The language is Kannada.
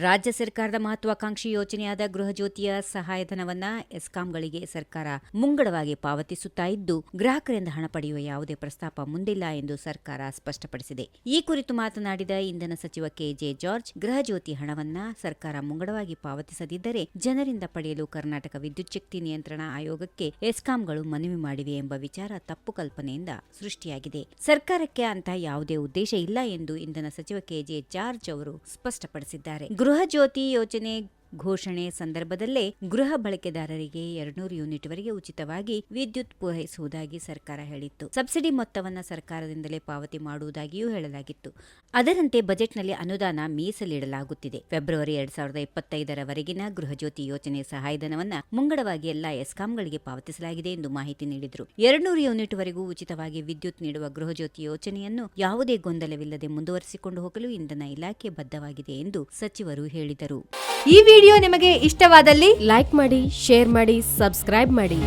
ರಾಜ್ಯ ಸರ್ಕಾರದ ಮಹತ್ವಾಕಾಂಕ್ಷಿ ಯೋಜನೆಯಾದ ಗೃಹಜ್ಯೋತಿಯ ಸಹಾಯಧನವನ್ನ ಎಸ್ಕಾಂಗಳಿಗೆ ಸರ್ಕಾರ ಮುಂಗಡವಾಗಿ ಪಾವತಿಸುತ್ತಾ ಇದ್ದು, ಗ್ರಾಹಕರಿಂದ ಹಣ ಪಡೆಯುವ ಯಾವುದೇ ಪ್ರಸ್ತಾಪ ಮುಂದಿಲ್ಲ ಎಂದು ಸರ್ಕಾರ ಸ್ಪಷ್ಟಪಡಿಸಿದೆ. ಈ ಕುರಿತು ಮಾತನಾಡಿದ ಇಂಧನ ಸಚಿವ ಕೆಜೆ ಜಾರ್ಜ್, ಗೃಹಜ್ಯೋತಿ ಹಣವನ್ನ ಸರ್ಕಾರ ಮುಂಗಡವಾಗಿ ಪಾವತಿಸದಿದ್ದರೆ ಜನರಿಂದ ಪಡೆಯಲು ಕರ್ನಾಟಕ ವಿದ್ಯುಚ್ಛಕ್ತಿ ನಿಯಂತ್ರಣ ಆಯೋಗಕ್ಕೆ ಎಸ್ಕಾಂಗಳು ಮನವಿ ಮಾಡಿವೆ ಎಂಬ ವಿಚಾರ ತಪ್ಪು ಕಲ್ಪನೆಯಿಂದ ಸೃಷ್ಟಿಯಾಗಿದೆ. ಸರ್ಕಾರಕ್ಕೆ ಅಂತಹ ಯಾವುದೇ ಉದ್ದೇಶ ಇಲ್ಲ ಎಂದು ಇಂಧನ ಸಚಿವ ಕೆಜೆ ಜಾರ್ಜ್ ಅವರು ಸ್ಪಷ್ಟಪಡಿಸಿದ್ದಾರೆ. ಗೃಹಜ್ಯೋತಿ ಯೋಜನೆ ಘೋಷಣೆ ಸಂದರ್ಭದಲ್ಲೇ ಗೃಹ ಬಳಕೆದಾರರಿಗೆ 200 ಯೂನಿಟ್ ವರೆಗೆ ಉಚಿತವಾಗಿ ವಿದ್ಯುತ್ ಪೂರೈಸುವುದಾಗಿ ಸರ್ಕಾರ ಹೇಳಿತ್ತು. ಸಬ್ಸಿಡಿ ಮೊತ್ತವನ್ನು ಸರ್ಕಾರದಿಂದಲೇ ಪಾವತಿ ಮಾಡುವುದಾಗಿಯೂ ಹೇಳಲಾಗಿತ್ತು. ಅದರಂತೆ ಬಜೆಟ್ನಲ್ಲಿ ಅನುದಾನ ಮೀಸಲಿಡಲಾಗುತ್ತಿದೆ. ಫೆಬ್ರವರಿ 2025 ಗೃಹಜ್ಯೋತಿ ಯೋಜನೆ ಸಹಾಯಧನವನ್ನು ಮುಂಗಡವಾಗಿ ಎಲ್ಲಾ ಎಸ್ಕಾಂಗಳಿಗೆ ಪಾವತಿಸಲಾಗಿದೆ ಎಂದು ಮಾಹಿತಿ ನೀಡಿದರು. 200 ಯೂನಿಟ್ ವರೆಗೂ ಉಚಿತವಾಗಿ ವಿದ್ಯುತ್ ನೀಡುವ ಗೃಹಜ್ಯೋತಿ ಯೋಜನೆಯನ್ನು ಯಾವುದೇ ಗೊಂದಲವಿಲ್ಲದೆ ಮುಂದುವರಿಸಿಕೊಂಡು ಹೋಗಲು ಇಂಧನ ಇಲಾಖೆ ಬದ್ಧವಾಗಿದೆ ಎಂದು ಸಚಿವರು ಹೇಳಿದರು. ಈ ವಿಡಿಯೋ ನಿಮಗೆ ಇಷ್ಟವಾದಲ್ಲಿ ಲೈಕ್ ಮಾಡಿ, ಶೇರ್ ಮಾಡಿ, ಸಬ್ಸ್ಕ್ರೈಬ್ ಮಾಡಿ.